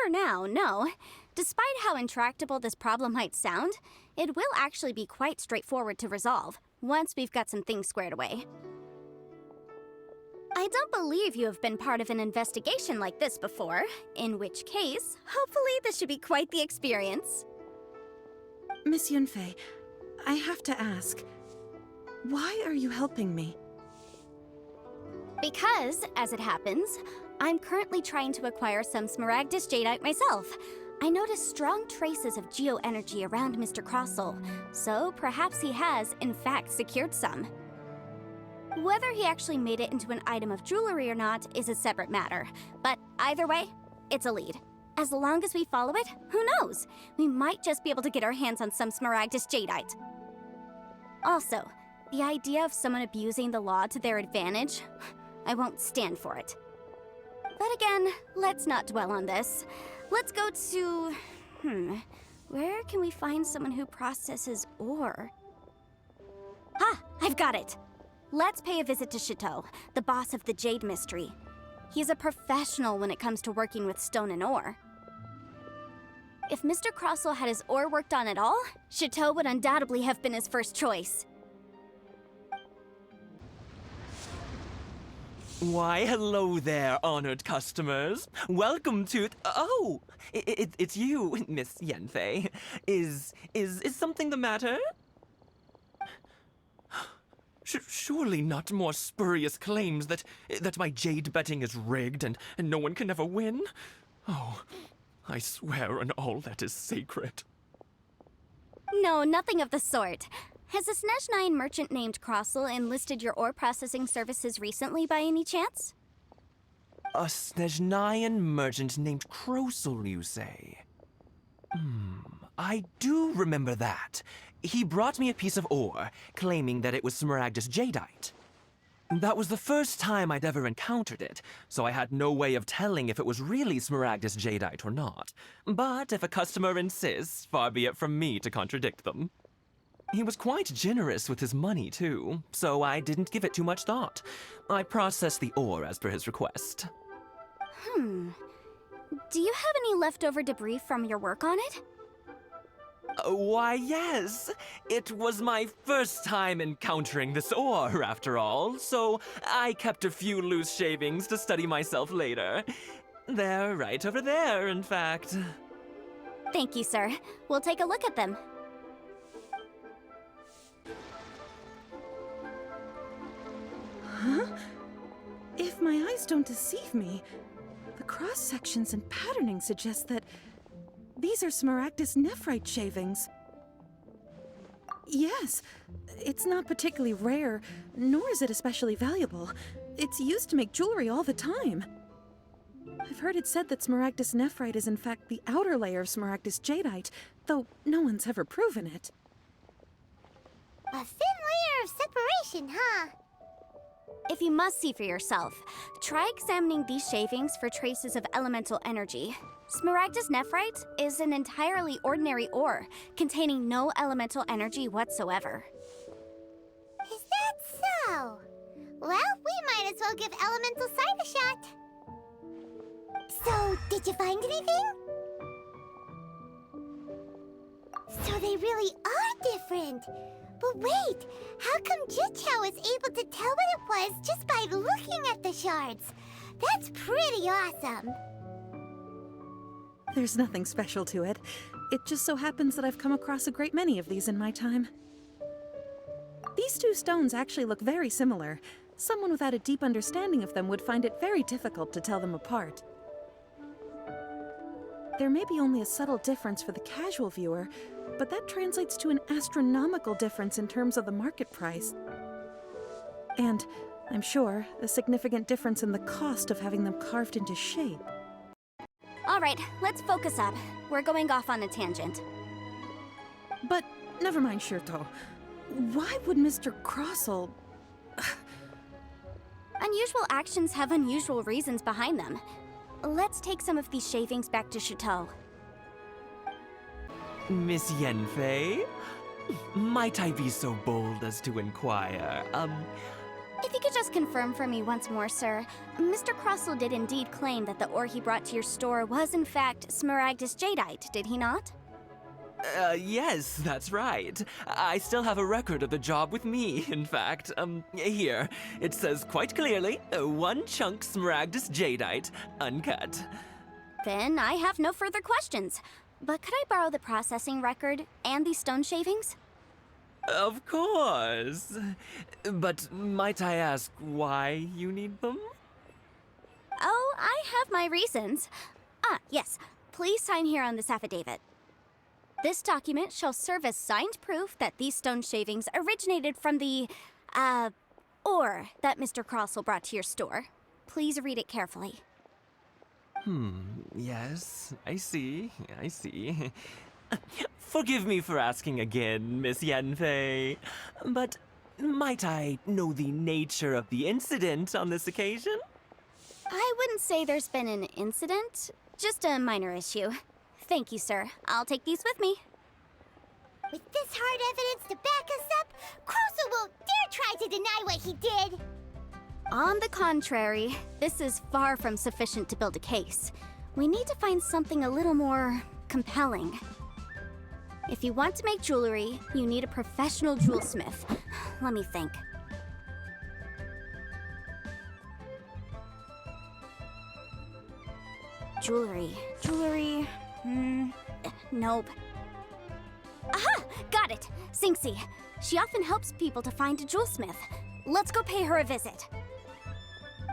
for now, no. Despite how intractable this problem might sound, it will actually be quite straightforward to resolve, once we've got some things squared away. I don't believe you have been part of an investigation like this before, in which case, hopefully this should be quite the experience. Miss Yunfei, I have to ask, why are you helping me? Because, as it happens, I'm currently trying to acquire some Smaragdus Jadeite myself. I noticed strong traces of geo-energy around Mr. Crossel, so perhaps he has, in fact, secured some. Whether he actually made it into an item of jewelry or not is a separate matter, but either way, it's a lead. As long as we follow it, who knows? We might just be able to get our hands on some Smaragdus Jadeite. Also, the idea of someone abusing the law to their advantage, I won't stand for it. But again, let's not dwell on this. Let's go to... where can we find someone who processes ore? I've got it! Let's pay a visit to Chateau, the boss of the Jade Mystery. He's a professional when it comes to working with stone and ore. If Mr. Crossel had his ore worked on at all, Chateau would undoubtedly have been his first choice. Why, hello there, honored customers. Welcome to... Oh! It's you, Miss Yanfei. Is something the matter? Surely not more spurious claims that my jade betting is rigged and no one can ever win? Oh, I swear on all that is sacred. No, nothing of the sort. Has a Snezhnyan merchant named Crossel enlisted your ore processing services recently by any chance? A Snezhnyan merchant named Crossel, you say? I do remember that. He brought me a piece of ore, claiming that it was Smaragdus Jadeite. That was the first time I'd ever encountered it, so I had no way of telling if it was really Smaragdus Jadeite or not. But if a customer insists, far be it from me to contradict them. He was quite generous with his money, too, so I didn't give it too much thought. I processed the ore as per his request. Do you have any leftover debris from your work on it? Why, yes. It was my first time encountering this ore, after all, so I kept a few loose shavings to study myself later. They're right over there, in fact. Thank you, sir. We'll take a look at them. Huh? If my eyes don't deceive me, the cross-sections and patterning suggest that these are Smaragdus nephrite shavings. Yes, it's not particularly rare, nor is it especially valuable. It's used to make jewelry all the time. I've heard it said that Smaragdus nephrite is in fact the outer layer of Smaragdus jadeite, though no one's ever proven it. A thin layer of separation, huh? If you must see for yourself, try examining these shavings for traces of elemental energy. Smaragdus nephrite is an entirely ordinary ore, containing no elemental energy whatsoever. Is that so? Well, we might as well give elemental sight a shot. So, did you find anything? So they really are different. But wait, how come Jichao was able to tell what it was just by looking at the shards? That's pretty awesome. There's nothing special to it. It just so happens that I've come across a great many of these in my time. These two stones actually look very similar. Someone without a deep understanding of them would find it very difficult to tell them apart. There may be only a subtle difference for the casual viewer, but that translates to an astronomical difference in terms of the market price. And, I'm sure, a significant difference in the cost of having them carved into shape. Alright, let's focus up. We're going off on a tangent. But, never mind, Shirto. Why would Mr. Crossel... Unusual actions have unusual reasons behind them. Let's take some of these shavings back to Chateau. Miss Yanfei? Might I be so bold as to inquire, If you could just confirm for me once more, sir. Mr. Crossell did indeed claim that the ore he brought to your store was in fact Smaragdus Jadeite, did he not? Yes, that's right. I still have a record of the job with me, in fact. Here. It says quite clearly, 1 chunk Smaragdus Jadeite, uncut. Then I have no further questions. But could I borrow the processing record and these stone shavings? Of course. But might I ask why you need them? Oh, I have my reasons. Ah, yes. Please sign here on this affidavit. This document shall serve as signed proof that these stone shavings originated from the, ore that Mr. Crossell brought to your store. Please read it carefully. Yes, I see. Forgive me for asking again, Miss Yanfei, but might I know the nature of the incident on this occasion? I wouldn't say there's been an incident, just a minor issue. Thank you, sir. I'll take these with me. With this hard evidence to back us up, Crossell won't dare try to deny what he did. On the contrary, this is far from sufficient to build a case. We need to find something a little more compelling. If you want to make jewelry, you need a professional jewelsmith. Let me think. Jewelry. Nope. Aha! Got it! Sinxie. She often helps people to find a jewelsmith. Let's go pay her a visit.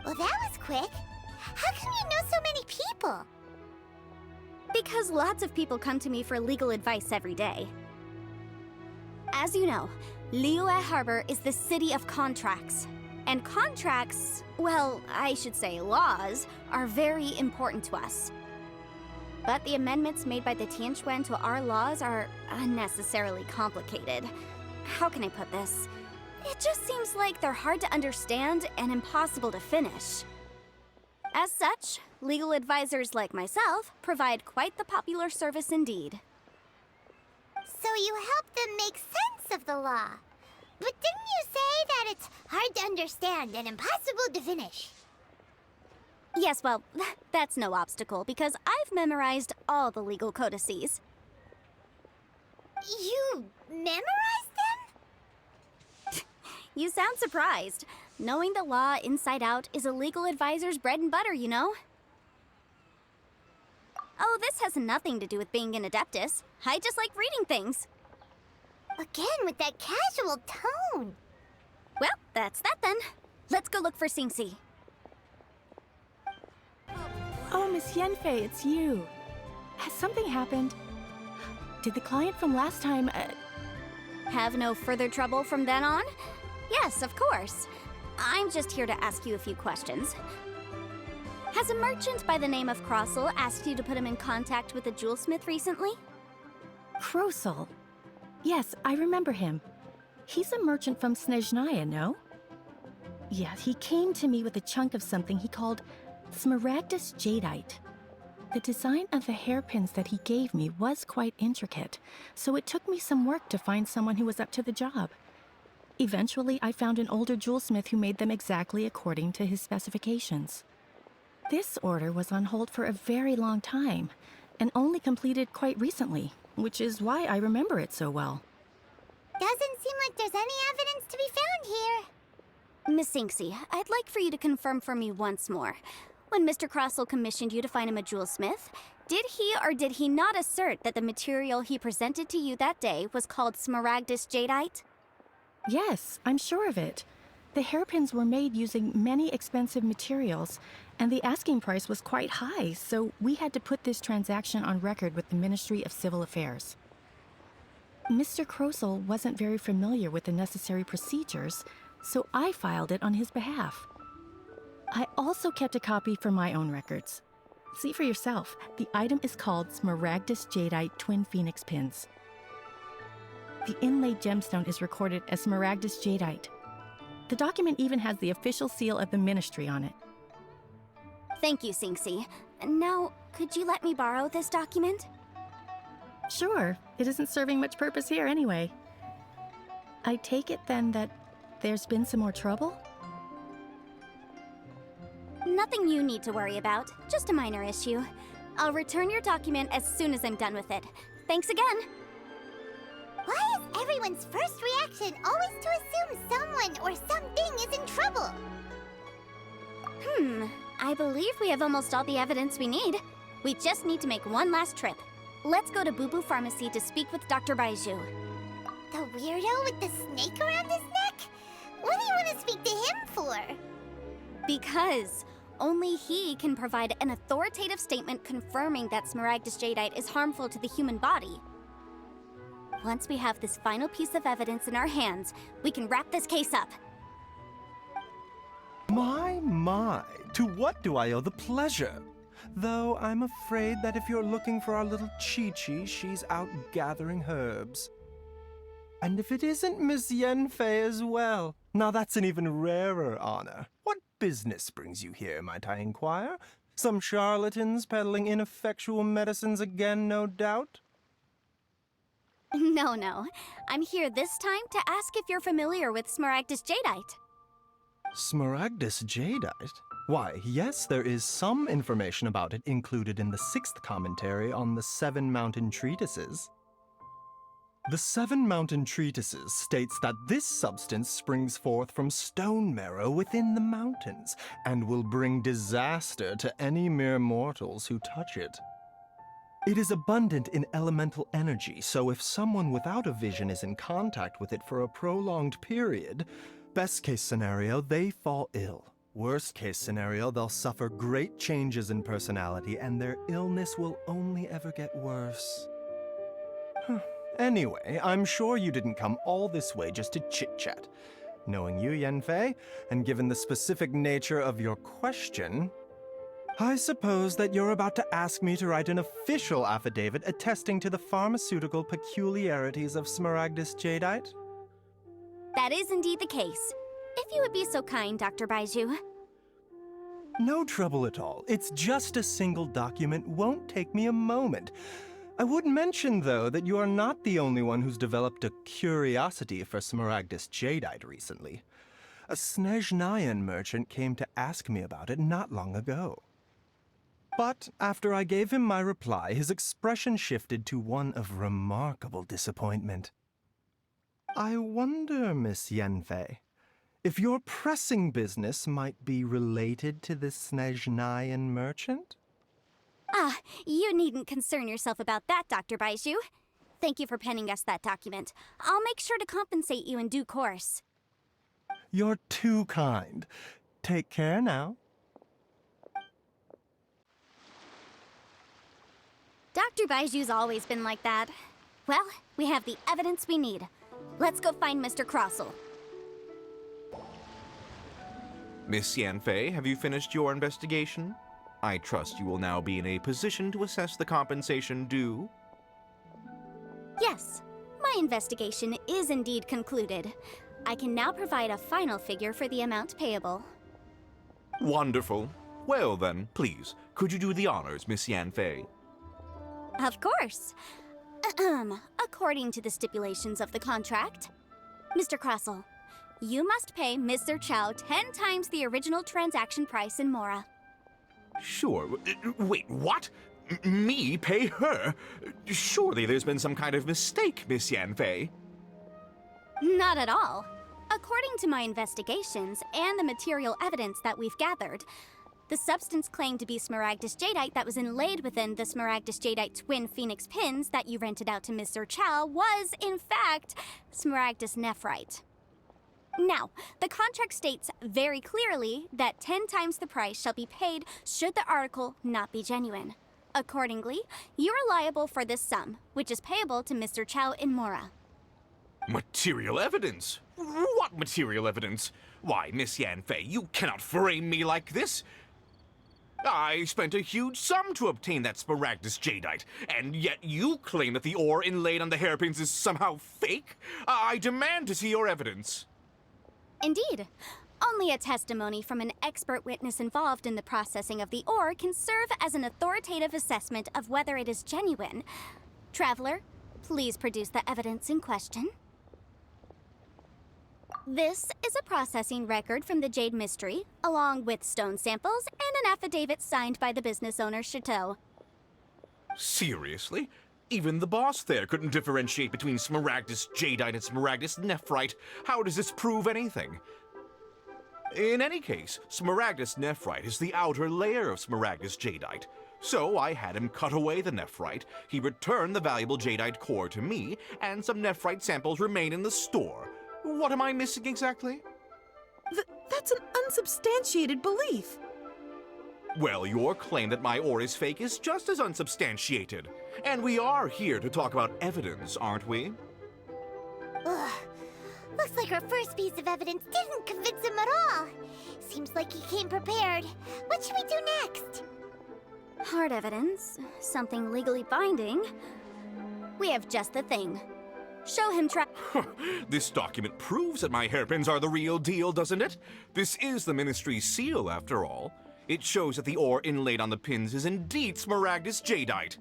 Well, that was quick. How come you know so many people? Because lots of people come to me for legal advice every day. As you know, Liyue Harbor is the city of contracts. And contracts, well, I should say laws, are very important to us. But the amendments made by the Tianquan to our laws are unnecessarily complicated. How can I put this? It just seems like they're hard to understand and impossible to finish. As such, legal advisors like myself provide quite the popular service indeed. So you help them make sense of the law. But didn't you say that it's hard to understand and impossible to finish? Yes, well, that's no obstacle because I've memorized all the legal codices. You memorized them? You sound surprised. Knowing the law inside out is a legal advisor's bread and butter, you know? Oh, this has nothing to do with being an adeptus. I just like reading things. Again, with that casual tone. Well, that's that then. Let's go look for Sinxie. Oh, Miss Yanfei, it's you. Has something happened? Did the client from last time, Have no further trouble from then on? Yes, of course. I'm just here to ask you a few questions. Has a merchant by the name of Crossell asked you to put him in contact with a jewelsmith recently? Crossell? Yes, I remember him. He's a merchant from Snezhnaya, no? Yeah, he came to me with a chunk of something he called Smaragdus Jadeite. The design of the hairpins that he gave me was quite intricate, so it took me some work to find someone who was up to the job. Eventually, I found an older jewelsmith who made them exactly according to his specifications. This order was on hold for a very long time, and only completed quite recently, which is why I remember it so well. Doesn't seem like there's any evidence to be found here. Miss Sinxie, I'd like for you to confirm for me once more. When Mr. Crossell commissioned you to find him a jewelsmith, did he or did he not assert that the material he presented to you that day was called Smaragdus Jadeite? Yes, I'm sure of it. The hairpins were made using many expensive materials, and the asking price was quite high, so we had to put this transaction on record with the Ministry of Civil Affairs. Mr. Crossell wasn't very familiar with the necessary procedures, so I filed it on his behalf. I also kept a copy for my own records. See for yourself, the item is called Smaragdus Jadeite Twin Phoenix Pins. The inlaid gemstone is recorded as Smaragdus Jadeite. The document even has the official seal of the ministry on it. Thank you, Sinxie. Now, could you let me borrow this document? Sure, it isn't serving much purpose here anyway. I take it then that there's been some more trouble? Nothing you need to worry about, just a minor issue. I'll return your document as soon as I'm done with it. Thanks again! Why is everyone's first reaction always to assume someone or something is in trouble? I believe we have almost all the evidence we need. We just need to make one last trip. Let's go to Boo Boo Pharmacy to speak with Dr. Baiju. The weirdo with the snake around his neck? What do you want to speak to him for? Because only he can provide an authoritative statement confirming that Smaragdus Jadeite is harmful to the human body. Once we have this final piece of evidence in our hands, we can wrap this case up. My, to what do I owe the pleasure? Though I'm afraid that if you're looking for our little Chi-Chi, she's out gathering herbs. And if it isn't Miss Yanfei as well, now that's an even rarer honor. What business brings you here, might I inquire? Some charlatans peddling ineffectual medicines again, no doubt? No. I'm here this time to ask if you're familiar with Smaragdus Jadeite. Smaragdus Jadeite? Why, yes, there is some information about it included in the 6th commentary on the 7 Mountain Treatises. The 7 Mountain Treatises states that this substance springs forth from stone marrow within the mountains, and will bring disaster to any mere mortals who touch it. It is abundant in elemental energy, so if someone without a vision is in contact with it for a prolonged period, best case scenario, they fall ill. Worst case scenario, they'll suffer great changes in personality and their illness will only ever get worse. Anyway, I'm sure you didn't come all this way just to chit-chat. Knowing you, Yanfei, and given the specific nature of your question, I suppose that you're about to ask me to write an official affidavit attesting to the pharmaceutical peculiarities of Smaragdus Jadeite? That is indeed the case. If you would be so kind, Dr. Baiju. No trouble at all. It's just a single document. Won't take me a moment. I would mention, though, that you are not the only one who's developed a curiosity for Smaragdus Jadeite recently. A Snezhnayan merchant came to ask me about it not long ago. But after I gave him my reply, his expression shifted to one of remarkable disappointment. I wonder, Miss Yanfei, if your pressing business might be related to this Snezhnayan merchant? You needn't concern yourself about that, Dr. Baiju. Thank you for penning us that document. I'll make sure to compensate you in due course. You're too kind. Take care now. Dr. Baiju's always been like that. Well, we have the evidence we need. Let's go find Mr. Crossell. Miss Yanfei, have you finished your investigation? I trust you will now be in a position to assess the compensation due. Yes, my investigation is indeed concluded. I can now provide a final figure for the amount payable. Wonderful. Well then, please, could you do the honors, Miss Yanfei? Of course. According to the stipulations of the contract, Mr. Crossell, you must pay Mr. Chow 10 times the original transaction price in Mora. Sure. Wait, what? Me pay her? Surely there's been some kind of mistake, Miss Yanfei. Not at all. According to my investigations and the material evidence that we've gathered, the substance claimed to be Smaragdus Jadeite that was inlaid within the Smaragdus Jadeite twin phoenix pins that you rented out to Mr. Chow was, in fact, Smaragdus Nephrite. Now, the contract states very clearly that 10 times the price shall be paid should the article not be genuine. Accordingly, you are liable for this sum, which is payable to Mr. Chow in Mora. Material evidence? What material evidence? Why, Miss Yanfei, you cannot frame me like this. I spent a huge sum to obtain that Smaragdus Jadeite, and yet you claim that the ore inlaid on the hairpins is somehow fake? I demand to see your evidence. Indeed. Only a testimony from an expert witness involved in the processing of the ore can serve as an authoritative assessment of whether it is genuine. Traveler, please produce the evidence in question. This is a processing record from the Jade Mystery, along with stone samples and an affidavit signed by the business owner, Chateau. Seriously? Even the boss there couldn't differentiate between Smaragdus Jadeite and Smaragdus Nephrite. How does this prove anything? In any case, Smaragdus Nephrite is the outer layer of Smaragdus Jadeite. So I had him cut away the Nephrite, he returned the valuable Jadeite core to me, and some Nephrite samples remain in the store. What am I missing exactly? That's an unsubstantiated belief. Well, your claim that my ore is fake is just as unsubstantiated. And we are here to talk about evidence, aren't we? Ugh. Looks like our first piece of evidence didn't convince him at all. Seems like he came prepared. What should we do next? Hard evidence, something legally binding. We have just the thing. Show him This document proves that my hairpins are the real deal, doesn't it? This is the Ministry's seal, after all. It shows that the ore inlaid on the pins is indeed Smaragdus Jadeite.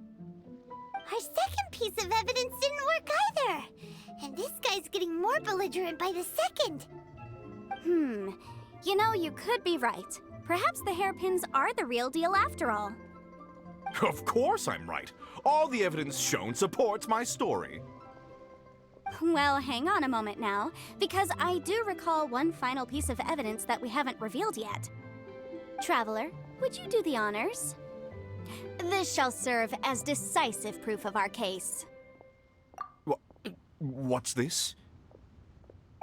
Our second piece of evidence didn't work either. And this guy's getting more belligerent by the second. You know, you could be right. Perhaps the hairpins are the real deal after all. Of course I'm right. All the evidence shown supports my story. Well, hang on a moment now, because I do recall one final piece of evidence that we haven't revealed yet. Traveler, would you do the honors? This shall serve as decisive proof of our case. What's this?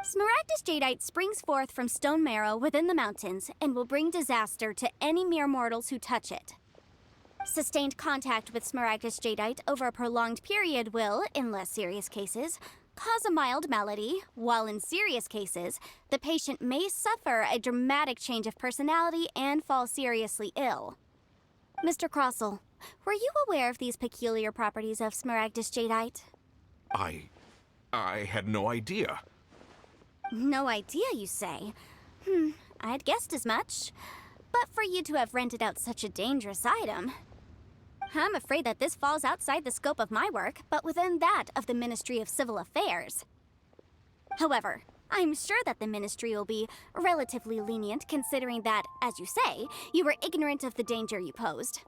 Smaragdus Jadeite springs forth from stone marrow within the mountains and will bring disaster to any mere mortals who touch it. Sustained contact with Smaragdus Jadeite over a prolonged period will, in less serious cases, cause a mild malady, while in serious cases, the patient may suffer a dramatic change of personality and fall seriously ill. Mr. Crossell, were you aware of these peculiar properties of Smaragdus Jadeite? I had no idea. No idea, you say? I'd guessed as much. But for you to have rented out such a dangerous item... I'm afraid that this falls outside the scope of my work, but within that of the Ministry of Civil Affairs. However, I'm sure that the Ministry will be relatively lenient considering that, as you say, you were ignorant of the danger you posed.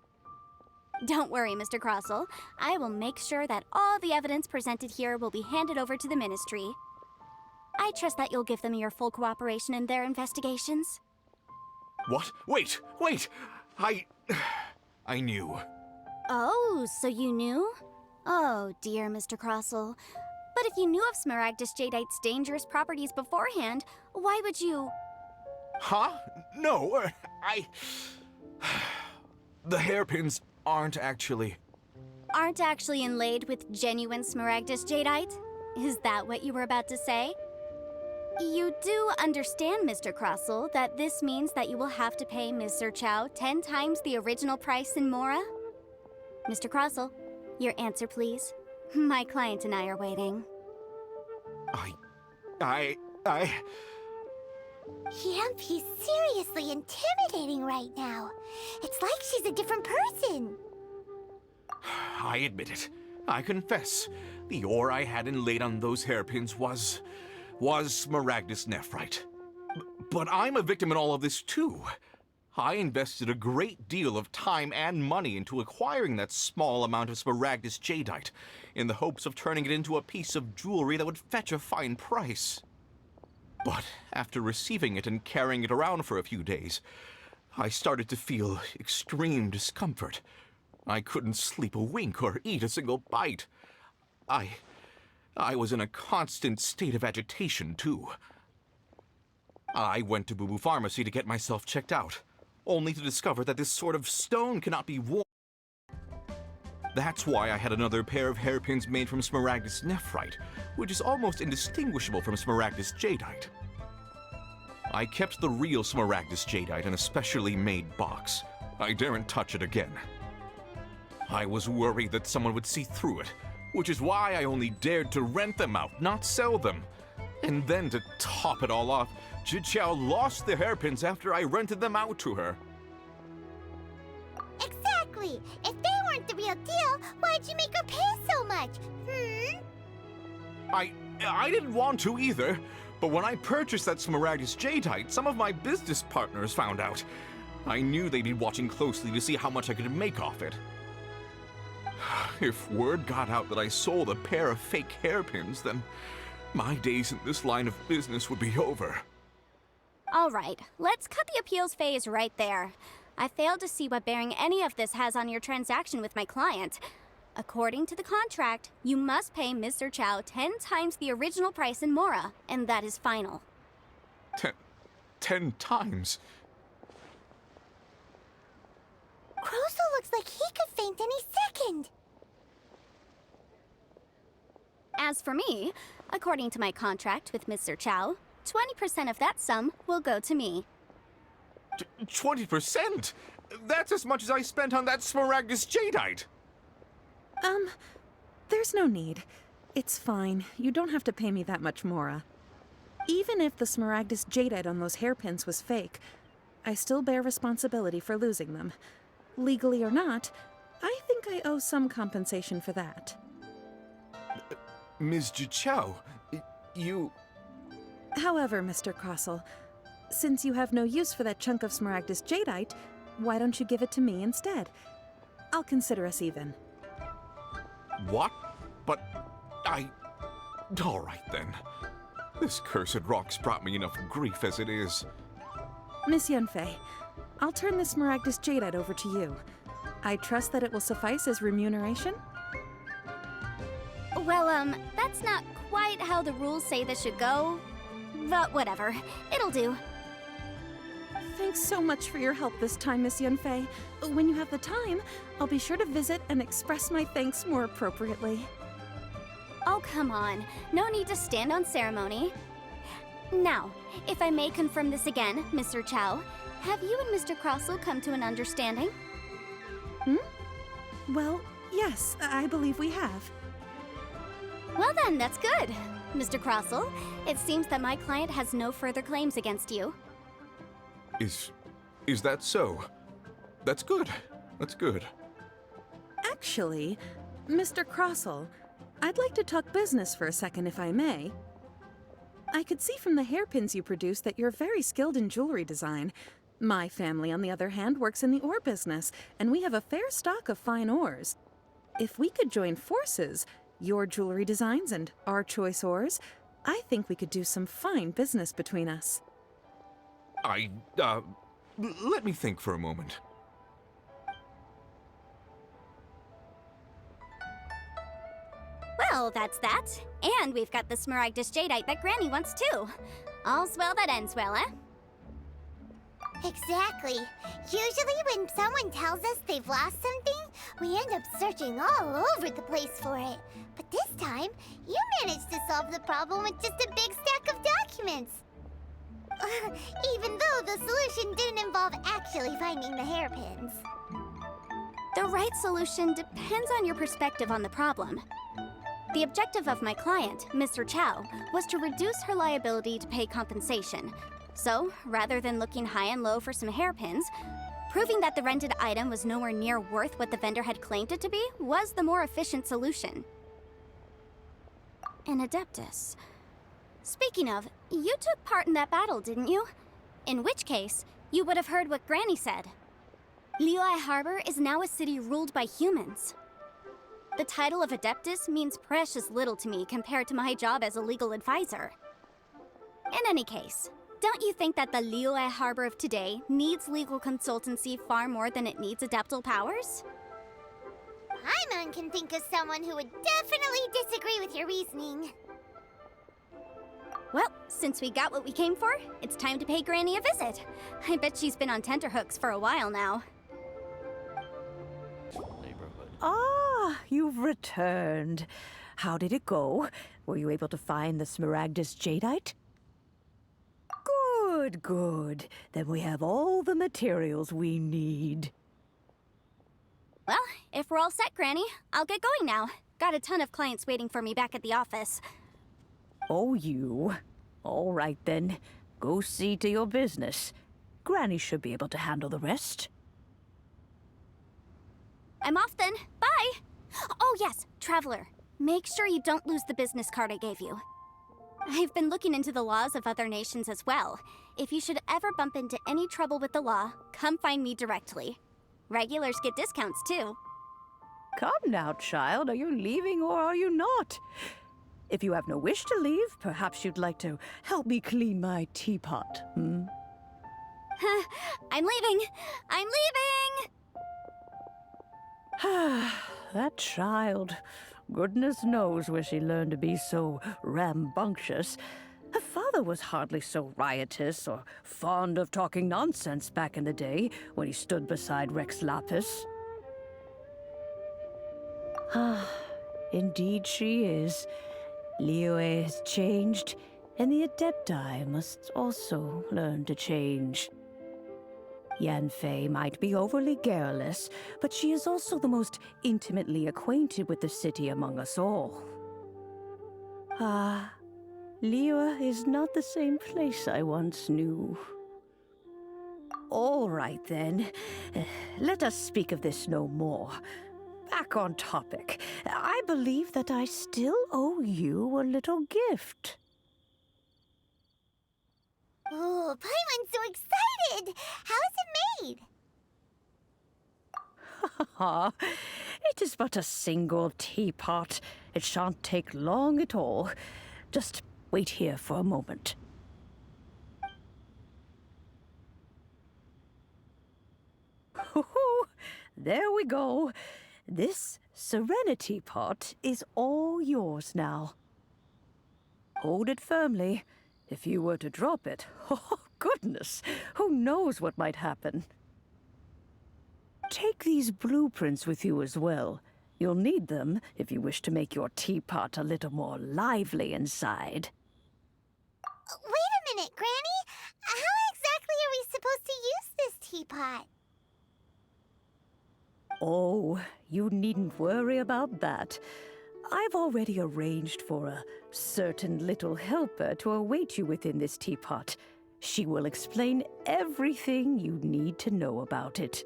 Don't worry, Mr. Crossell. I will make sure that all the evidence presented here will be handed over to the Ministry. I trust that you'll give them your full cooperation in their investigations. What? Wait! I knew. Oh, so you knew? Oh, dear Mr. Crossell. But if you knew of Smaragdus Jadeite's dangerous properties beforehand, why would you... Huh? No, The hairpins aren't actually inlaid with genuine Smaragdus Jadeite? Is that what you were about to say? You do understand, Mr. Crossell, that this means that you will have to pay Ms. Zerchow 10 times the original price in Mora? Mr. Crossell, your answer, please. My client and I are waiting. Yep, he's seriously intimidating right now. It's like she's a different person. I admit it. I confess. The ore I had inlaid on those hairpins was Smaragdus Nephrite. But I'm a victim in all of this, too. I invested a great deal of time and money into acquiring that small amount of Smaragdus Jadeite, in the hopes of turning it into a piece of jewelry that would fetch a fine price. But after receiving it and carrying it around for a few days, I started to feel extreme discomfort. I couldn't sleep a wink or eat a single bite. I was in a constant state of agitation, too. I went to Boo Boo Pharmacy to get myself checked out, only to discover that this sort of stone cannot be worn. That's why I had another pair of hairpins made from Smaragdus Nephrite, which is almost indistinguishable from Smaragdus Jadeite. I kept the real Smaragdus Jadeite in a specially made box. I daren't touch it again. I was worried that someone would see through it, which is why I only dared to rent them out, not sell them. And then to top it all off, Zhiqiao lost the hairpins after I rented them out to her. Exactly! If they weren't the real deal, why'd you make her pay so much? I didn't want to either, But when I purchased that Smaragdus Jadeite, some of my business partners found out. I knew they'd be watching closely to see how much I could make off it. If word got out that I sold a pair of fake hairpins, then my days in this line of business would be over. All right, let's cut the appeals phase right there. I failed to see what bearing any of this has on your transaction with my client. According to the contract, you must pay Mr. Chow 10 times the original price in Mora, and that is final. 10 times? Crossel looks like he could faint any second. As for me, according to my contract with Mr. Chow, 20% of that sum will go to me. 20%? That's as much as I spent on that Smaragdus Jadeite. There's no need. It's fine. You don't have to pay me that much, Mora. Even if the Smaragdus Jadeite on those hairpins was fake, I still bear responsibility for losing them. Legally or not, I think I owe some compensation for that. Ms. Jichao, you... However, Mr. Crossel, since you have no use for that chunk of Smaragdus Jadeite, why don't you give it to me instead? I'll consider us even. What? But all right then. This cursed rock's brought me enough grief as it is. Miss Yunfei, I'll turn the Smaragdus Jadeite over to you. I trust that it will suffice as remuneration? Well, that's not quite how the rules say this should go. But whatever, it'll do. Thanks so much for your help this time, Miss Yunfei. When you have the time, I'll be sure to visit and express my thanks more appropriately. Oh, come on. No need to stand on ceremony. Now, if I may confirm this again, Mr. Chow, have you and Mr. Crossel come to an understanding? Well, yes, I believe we have. Well then, that's good. Mr. Crossel, it seems that my client has no further claims against you. Is that so? That's good. That's good. Actually, Mr. Crossel, I'd like to talk business for a second, if I may. I could see from the hairpins you produce that you're very skilled in jewelry design. My family, on the other hand, works in the ore business, and we have a fair stock of fine ores. If we could join forces, your jewelry designs and our choice ores, I think we could do some fine business between us. Let me think for a moment. Well, that's that. And we've got the Smaragdus Jadeite that Granny wants too. All's well that ends well, eh? Exactly. Usually when someone tells us they've lost something, we end up searching all over the place for it. But this time, you managed to solve the problem with just a big stack of documents. Even though the solution didn't involve actually finding the hairpins. The right solution depends on your perspective on the problem. The objective of my client, Mr. Chow, was to reduce her liability to pay compensation. So, rather than looking high and low for some hairpins, proving that the rented item was nowhere near worth what the vendor had claimed it to be was the more efficient solution. An Adeptus. Speaking of, you took part in that battle, didn't you? In which case, you would have heard what Granny said. Liyue Harbor is now a city ruled by humans. The title of Adeptus means precious little to me compared to my job as a legal advisor. In any case, don't you think that the Liyue Harbor of today needs legal consultancy far more than it needs adeptal powers? Paimon can think of someone who would definitely disagree with your reasoning. Well, since we got what we came for, it's time to pay Granny a visit. I bet she's been on tenterhooks for a while now. Ah, you've returned. How did it go? Were you able to find the Smaragdus Jadeite? Good, good. Then we have all the materials we need. Well, if we're all set, Granny, I'll get going now. Got a ton of clients waiting for me back at the office. Oh, you. All right, then. Go see to your business. Granny should be able to handle the rest. I'm off then. Bye! Oh yes, Traveler. Make sure you don't lose the business card I gave you. I've been looking into the laws of other nations as well. If you should ever bump into any trouble with the law, come find me directly. Regulars get discounts too. Come now, child. Are you leaving or are you not? If you have no wish to leave, perhaps you'd like to help me clean my teapot, hmm? I'm leaving! I'm leaving! That child. Goodness knows where she learned to be so rambunctious. Her father was hardly so riotous or fond of talking nonsense back in the day when he stood beside Rex Lapis. Ah, indeed she is. Liyue has changed, and the Adepti must also learn to change. Yanfei might be overly garrulous, but she is also the most intimately acquainted with the city among us all. Ah, Liyue is not the same place I once knew. All right, then. Let us speak of this no more. Back on topic. I believe that I still owe you a little gift. Oh, Paimon's so excited! How is it made? It is but a single teapot. It shan't take long at all. Just wait here for a moment. There we go. This Serenity Pot is all yours now. Hold it firmly. If you were to drop it, oh goodness, who knows what might happen. Take these blueprints with you as well. You'll need them if you wish to make your teapot a little more lively inside. Wait a minute, Granny! How exactly are we supposed to use this teapot? Oh, you needn't worry about that. I've already arranged for a certain little helper to await you within this teapot. She will explain everything you need to know about it.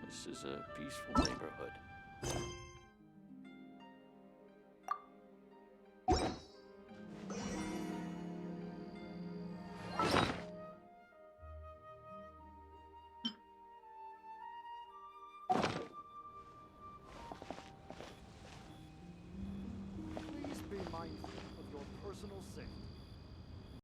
This is a peaceful neighborhood. Please be mindful of your personal safety.